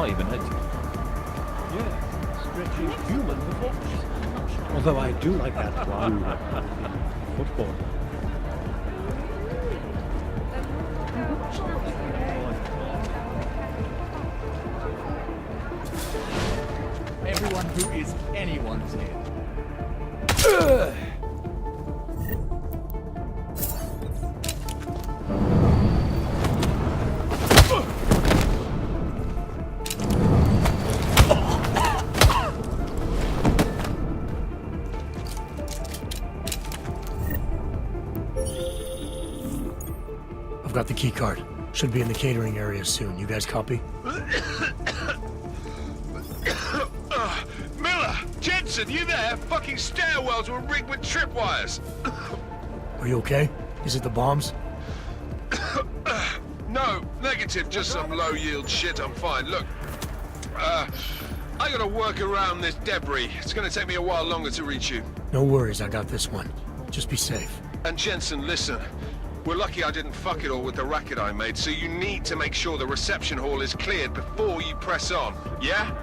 might even hit you. Yeah, stretchy human performance. Although I do like that one. Football. Everyone who is anyone's here. I've got the key card. Should be in the catering area soon. You guys copy? Miller! Jensen, you there? Fucking stairwells were rigged with tripwires. Are you okay? Is it the bombs? No, negative, just some low-yield shit, I'm fine. Look, I gotta work around this debris. It's gonna take me a while longer to reach you. No worries, I got this one. Just be safe. And Jensen, listen. We're lucky I didn't fuck it all with the racket I made, so you need to make sure the reception hall is cleared before you press on, yeah?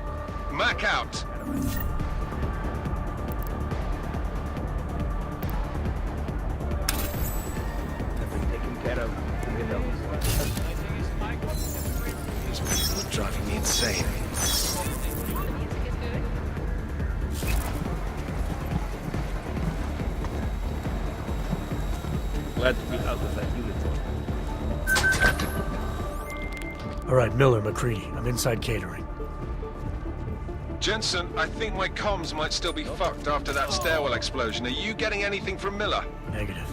Mac out. Taken care of. These people are driving me insane. Glad to be out of that uniform. All right, Miller, McCready. I'm inside catering. Jensen, I think my comms might still be fucked after that stairwell explosion. Are you getting anything from Miller? Negative.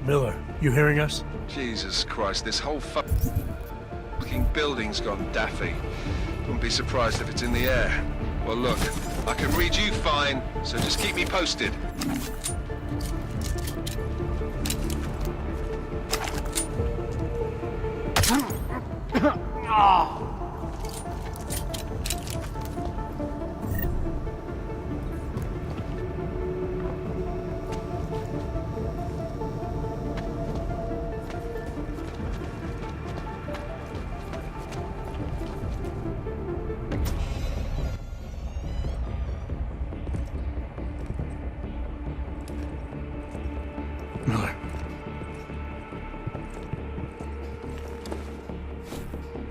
Miller, you hearing us? Jesus Christ, this whole fucking building's gone daffy. Wouldn't be surprised if it's in the air. Well, look, I can read you fine, so just keep me posted. Miller.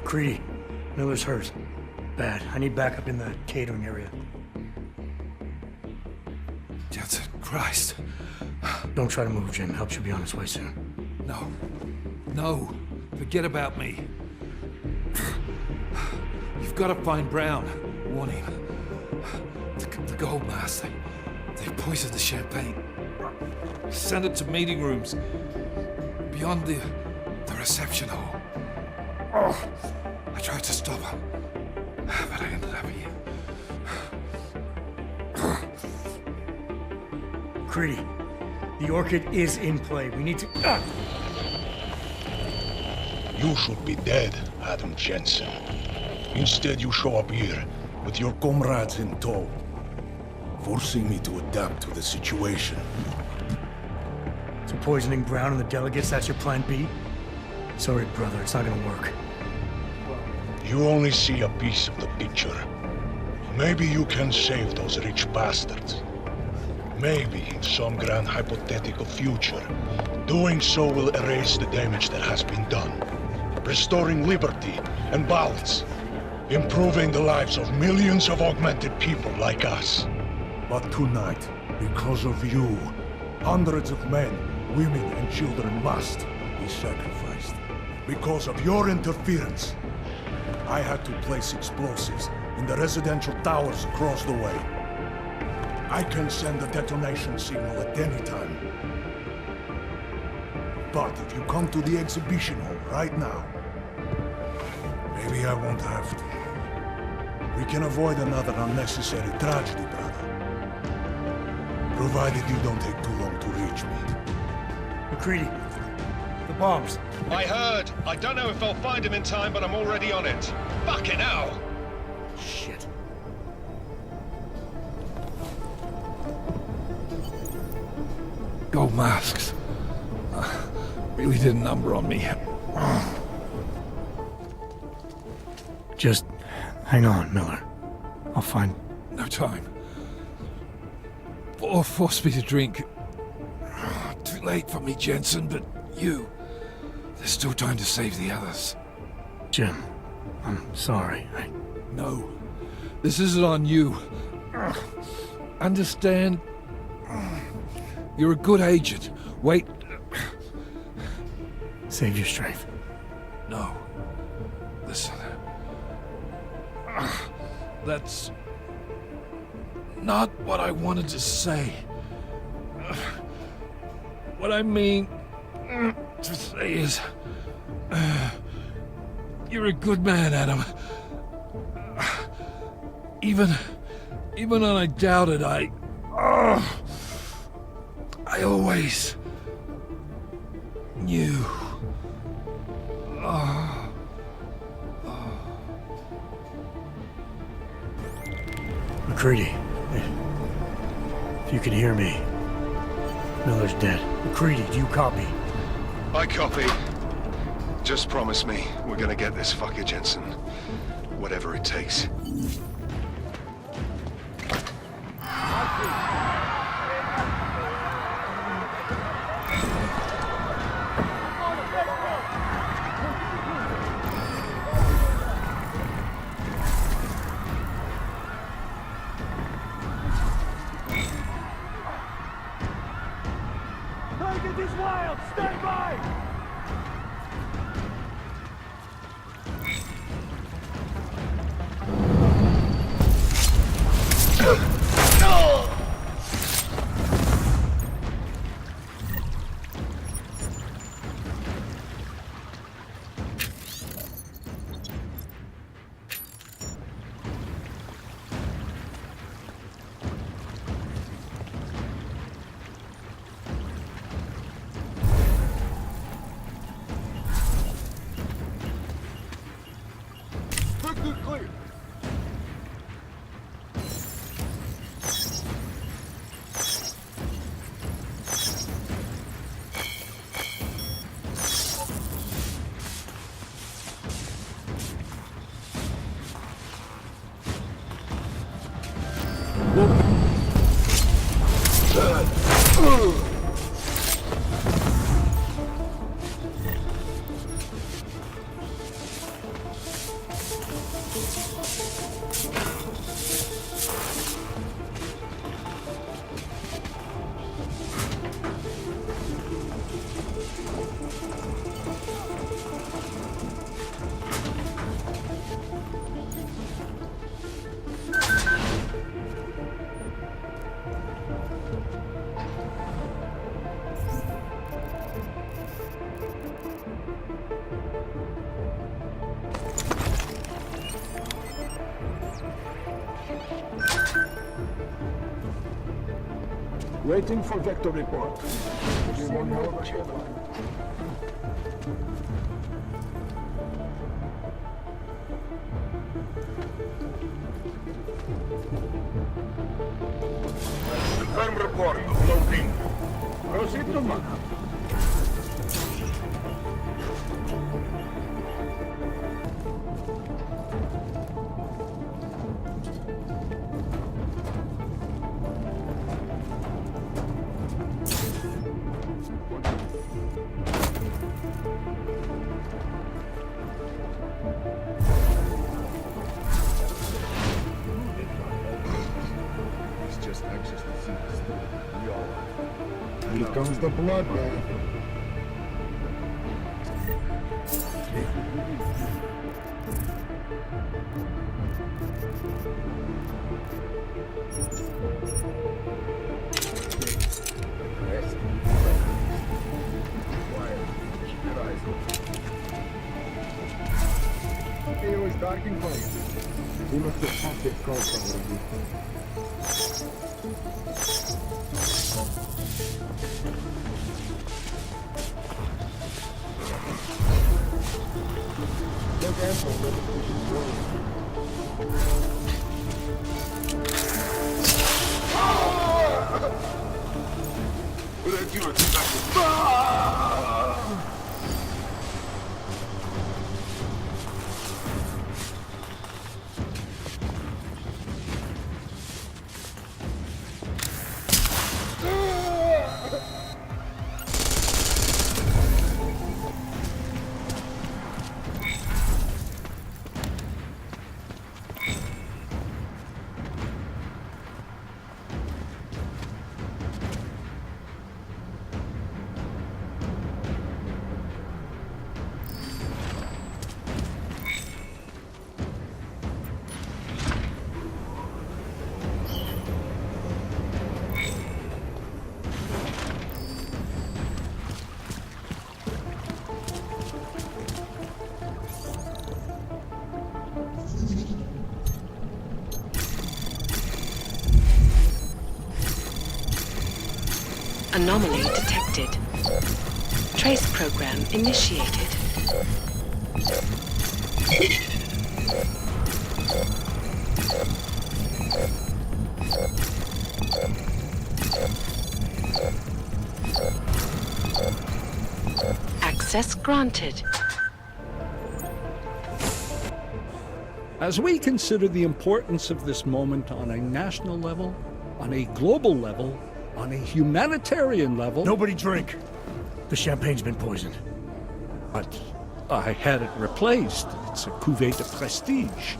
Creedy. Miller's hurt. Bad. I need backup in the catering area. Jensen, Christ. Don't try to move, Jim. Help should be on its way soon. No. No. Forget about me. You've got to find Brown. Warn him. The gold mask. They poisoned the champagne. Send it to meeting rooms. Beyond the reception hall. Oh, I tried to stop him. But I ended up here. Creedy. The Orchid is in play. We need to... You should be dead, Adam Jensen. Instead, you show up here with your comrades in tow, forcing me to adapt to the situation. So poisoning Brown and the delegates, that's your plan B? Sorry, brother, it's not gonna work. You only see a piece of the picture. Maybe you can save those rich bastards. Maybe in some grand hypothetical future, doing so will erase the damage that has been done, restoring liberty and balance, improving the lives of millions of augmented people like us. But tonight, because of you, hundreds of men, women and children must be sacrificed. Because of your interference, I had to place explosives in the residential towers across the way. I can send a detonation signal at any time. But if you come to the exhibition hall right now, maybe I won't have to. We can avoid another unnecessary tragedy, brother. Provided you don't take too long to reach me. McCready, the bombs. I heard. I don't know if I'll find him in time, but I'm already on it. Fucking hell! Shit. Gold masks. Really did a number on me. Just Hang on, Miller. I'll find... No time. Or force me to drink. Too late for me, Jensen, but you... There's still time to save the others. Jim, I'm sorry. No. This isn't on you. Understand? You're a good agent. Wait. Save your strength. No. Listen. That's not what I wanted to say. What I mean to say is, you're a good man, Adam. Even when I doubted, I always knew. McCready, if you can hear me, Miller's dead. McCready, do you copy? I copy. Just promise me we're gonna get this fucker, Jensen. Whatever it takes. Target is wild! Stand by! Clear. Waiting for vector report. Confirm report. Loading. Proceed to mark. Just access to things. We all. Here comes the blood, man. It was dark in place. We must have popped it close already. Anomaly detected. Trace program initiated. Access granted. As we consider the importance of this moment on a national level, on a global level, on a humanitarian level... Nobody drink. The champagne's been poisoned. But I had it replaced. It's a cuvée de prestige.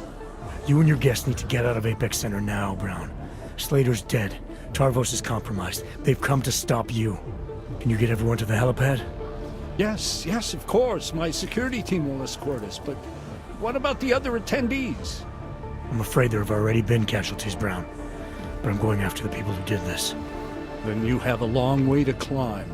You and your guests need to get out of Apex Center now, Brown. Slater's dead. Tarvos is compromised. They've come to stop you. Can you get everyone to the helipad? Yes, of course. My security team will escort us, but what about the other attendees? I'm afraid there have already been casualties, Brown. But I'm going after the people who did this. Then you have a long way to climb.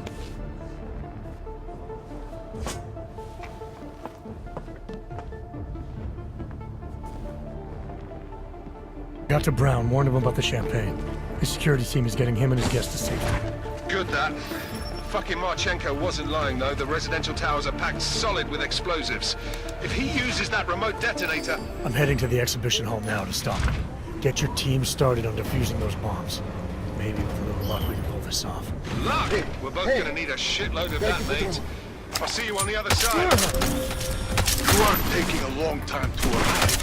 Got to Brown, warned him about the champagne. His security team is getting him and his guests to safety. Good that. Fucking Marchenko wasn't lying though. The residential towers are packed solid with explosives. If he uses that remote detonator... I'm heading to the exhibition hall now to stop him. Get your team started on defusing those bombs. Maybe with a little luck we can pull this off. Luck! We're both gonna need a shitload of that, mate. I'll see you on the other side. You are taking a long time to arrive.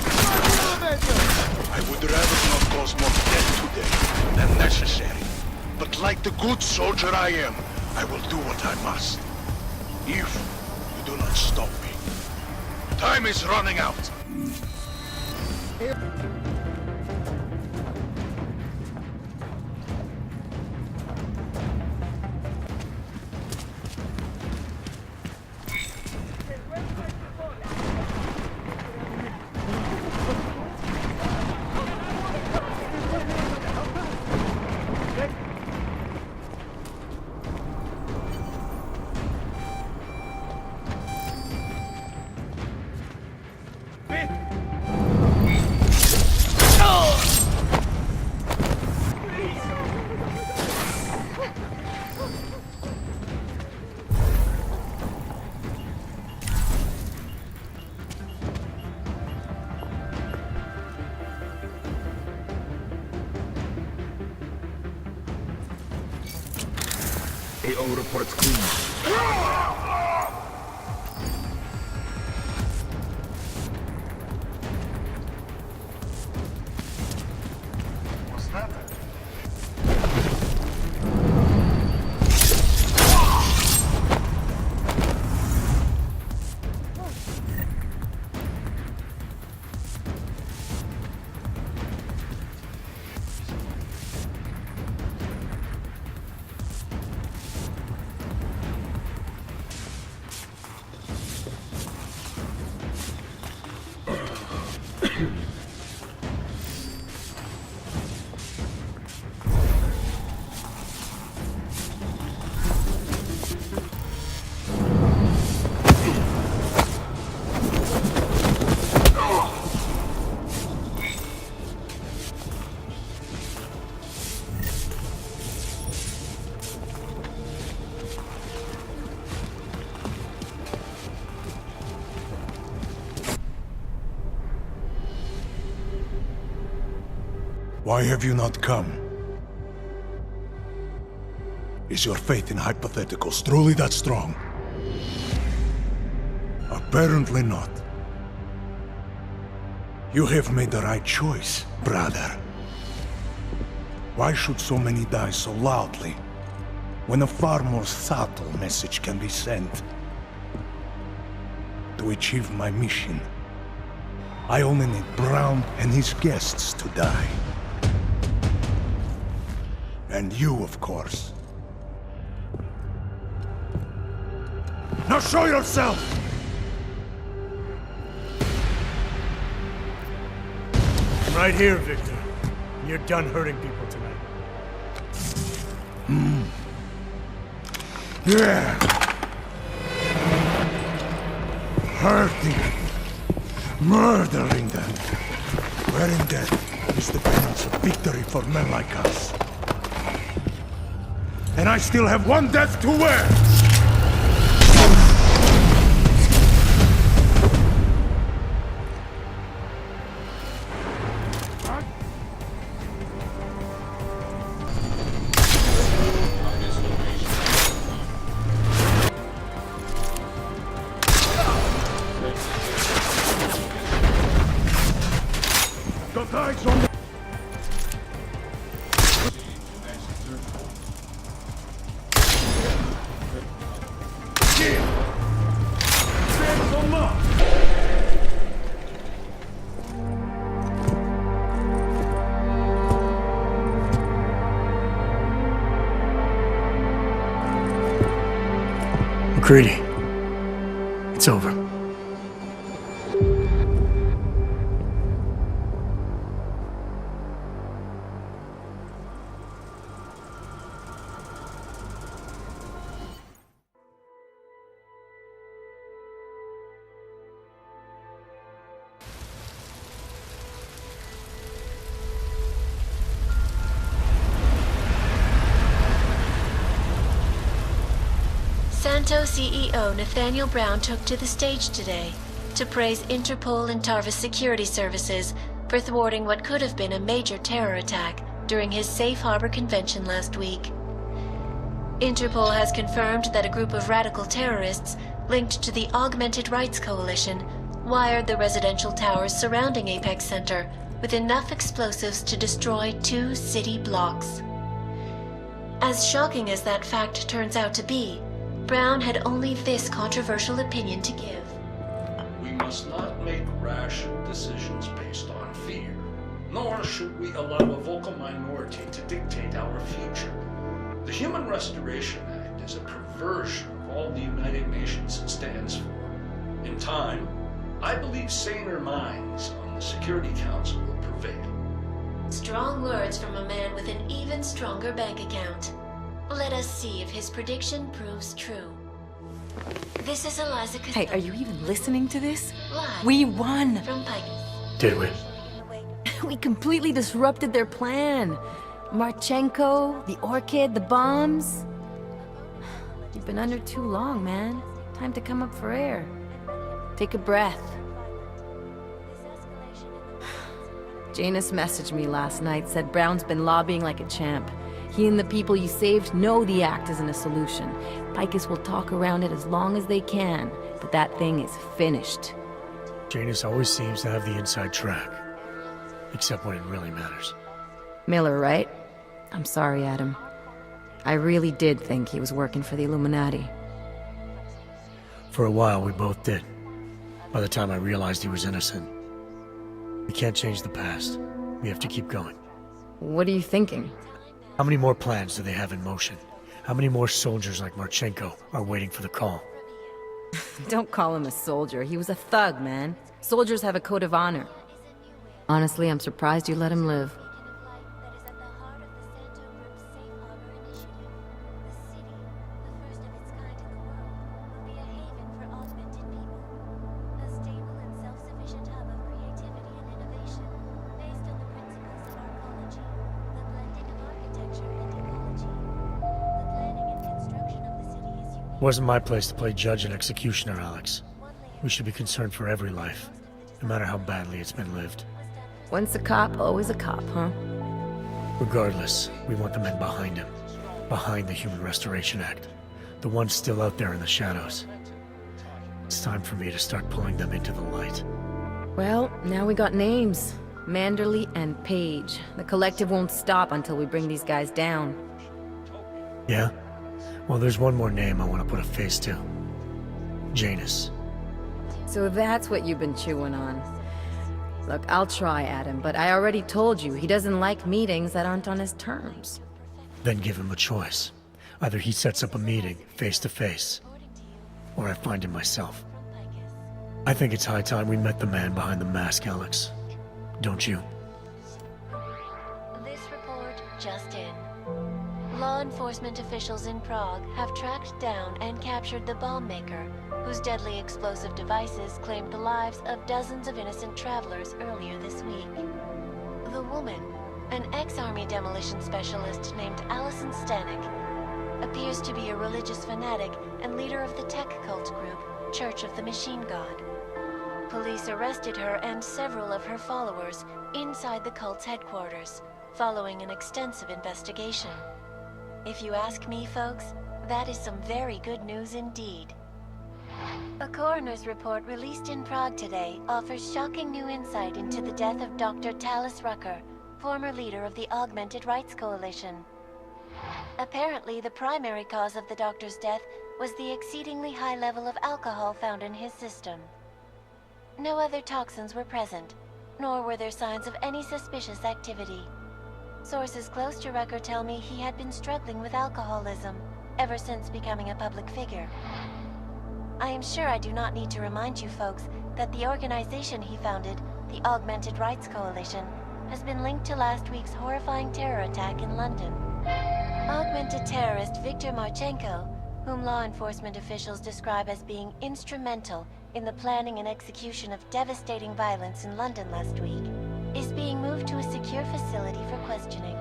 I would rather not cause more death today than necessary. But like the good soldier I am, I will do what I must. If you do not stop me. Time is running out. AO reports clean. Why have you not come? Is your faith in hypotheticals truly that strong? Apparently not. You have made the right choice, brother. Why should so many die so loudly, when a far more subtle message can be sent? To achieve my mission, I only need Brown and his guests to die. And you, of course. Now show yourself! I'm right here, Victor. You're done hurting people tonight. Yeah! Hurting. Murdering them. Wherein death is the penance of victory for men like us. and I still have one death to wear! Got eyes on the... McCready, it's over. Santo CEO Nathaniel Brown took to the stage today to praise Interpol and Tarvis security services for thwarting what could have been a major terror attack during his Safe Harbor convention last week. Interpol has confirmed that a group of radical terrorists linked to the Augmented Rights Coalition wired the residential towers surrounding Apex Center with enough explosives to destroy 2 city blocks. As shocking as that fact turns out to be, Brown had only this controversial opinion to give. We must not make rash decisions based on fear, nor should we allow a vocal minority to dictate our future. The Human Restoration Act is a perversion of all the United Nations stands for. In time, I believe saner minds on the Security Council will prevail. Strong words from a man with an even stronger bank account. Let us see if his prediction proves true. This is Eliza Hey, Costello. are you even listening to this? Live We won! from Picus. Did we? We completely disrupted their plan. Marchenko, the Orchid, the bombs. You've been under too long, man. Time to come up for air. Take a breath. Janus messaged me last night, said Brown's been lobbying like a champ. He and the people you saved know the act isn't a solution. Picus will talk around it as long as they can, but that thing is finished. Janus always seems to have the inside track. Except when it really matters. Miller, right? I'm sorry, Adam. I really did think he was working for the Illuminati. For a while, we both did. By the time I realized he was innocent. We can't change the past. We have to keep going. What are you thinking? How many more plans do they have in motion? How many more soldiers like Marchenko are waiting for the call? Don't call him a soldier. He was a thug, man. Soldiers have a code of honor. Honestly, I'm surprised you let him live. It wasn't my place to play judge and executioner, Alex. We should be concerned for every life, no matter how badly it's been lived. Once a cop, always a cop, huh? Regardless, we want the men behind him. Behind the Human Restoration Act. The ones still out there in the shadows. It's time for me to start pulling them into the light. Well, now we got names. Manderley and Page. The collective won't stop until we bring these guys down. Yeah? Well, there's one more name I want to put a face to. Janus. So that's what you've been chewing on. Look, I'll try, Adam, but I already told you he doesn't like meetings that aren't on his terms. Then give him a choice. Either he sets up a meeting, face to face, or I find him myself. I think it's high time we met the man behind the mask, Alex. Don't you? This report just in. Law enforcement officials in Prague have tracked down and captured the bomb maker, whose deadly explosive devices claimed the lives of dozens of innocent travelers earlier this week. The woman, an ex-army demolition specialist named Allison Stanek, appears to be a religious fanatic and leader of the tech cult group, Church of the Machine God. Police arrested her and several of her followers inside the cult's headquarters, following an extensive investigation. If you ask me, folks, that is some very good news indeed. A coroner's report released in Prague today offers shocking new insight into the death of Dr. Talis Rucker, former leader of the Augmented Rights Coalition. Apparently, the primary cause of the doctor's death was the exceedingly high level of alcohol found in his system. No other toxins were present, nor were there signs of any suspicious activity. Sources close to Rucker tell me he had been struggling with alcoholism ever since becoming a public figure. I am sure I do not need to remind you folks that the organization he founded, the Augmented Rights Coalition, has been linked to last week's horrifying terror attack in London. Augmented terrorist Viktor Marchenko, whom law enforcement officials describe as being instrumental in the planning and execution of devastating violence in London last week, is being moved to a secure facility for questioning.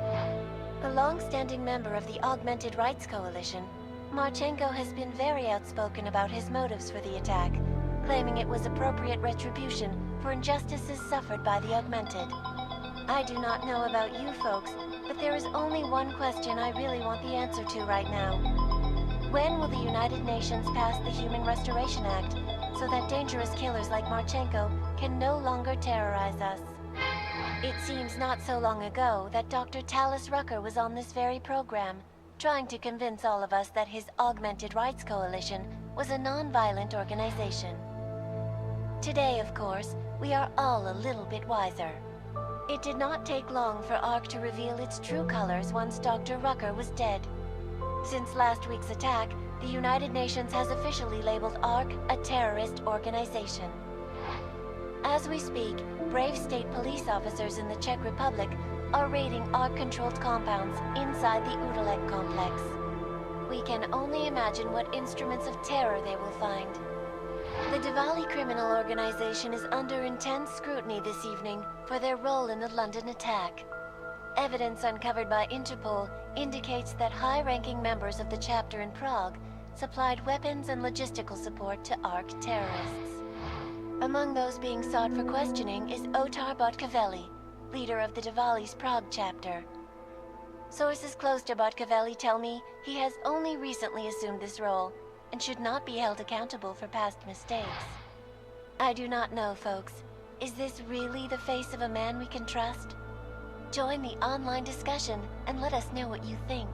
A long-standing member of the Augmented Rights Coalition, Marchenko has been very outspoken about his motives for the attack, claiming it was appropriate retribution for injustices suffered by the Augmented. I do not know about you folks, but there is only one question I really want the answer to right now. When will the United Nations pass the Human Restoration Act so that dangerous killers like Marchenko can no longer terrorize us? It seems not so long ago that Dr. Talis Rucker was on this very program, trying to convince all of us that his Augmented Rights Coalition was a non-violent organization. Today, of course, we are all a little bit wiser. It did not take long for ARC to reveal its true colors once Dr. Rucker was dead. Since last week's attack, the United Nations has officially labeled ARC a terrorist organization. As we speak, brave state police officers in the Czech Republic are raiding ARC-controlled compounds inside the Udalek complex. We can only imagine what instruments of terror they will find. The Diwali criminal organization is under intense scrutiny this evening for their role in the London attack. Evidence uncovered by Interpol indicates that high-ranking members of the chapter in Prague supplied weapons and logistical support to ARC terrorists. Among those being sought for questioning is Otar Botkavelli, leader of the Diwali's Prague chapter. Sources close to Botkavelli tell me he has only recently assumed this role and should not be held accountable for past mistakes. I do not know, folks. Is this really the face of a man we can trust? Join the online discussion and let us know what you think.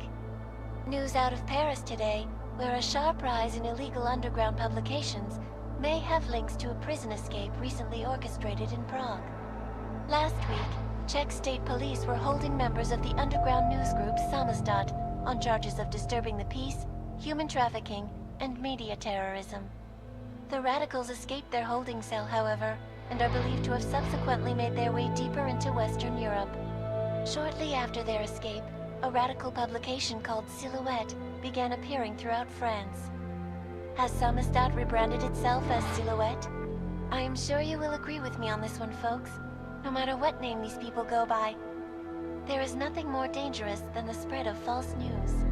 News out of Paris today, where a sharp rise in illegal underground publications may have links to a prison escape recently orchestrated in Prague. Last week, Czech state police were holding members of the underground news group Samizdat on charges of disturbing the peace, human trafficking, and media terrorism. The radicals escaped their holding cell, however, and are believed to have subsequently made their way deeper into Western Europe. Shortly after their escape, a radical publication called Silhouette began appearing throughout France. Has Samizdat rebranded itself as Silhouette? I am sure you will agree with me on this one, folks. No matter what name these people go by, there is nothing more dangerous than the spread of false news.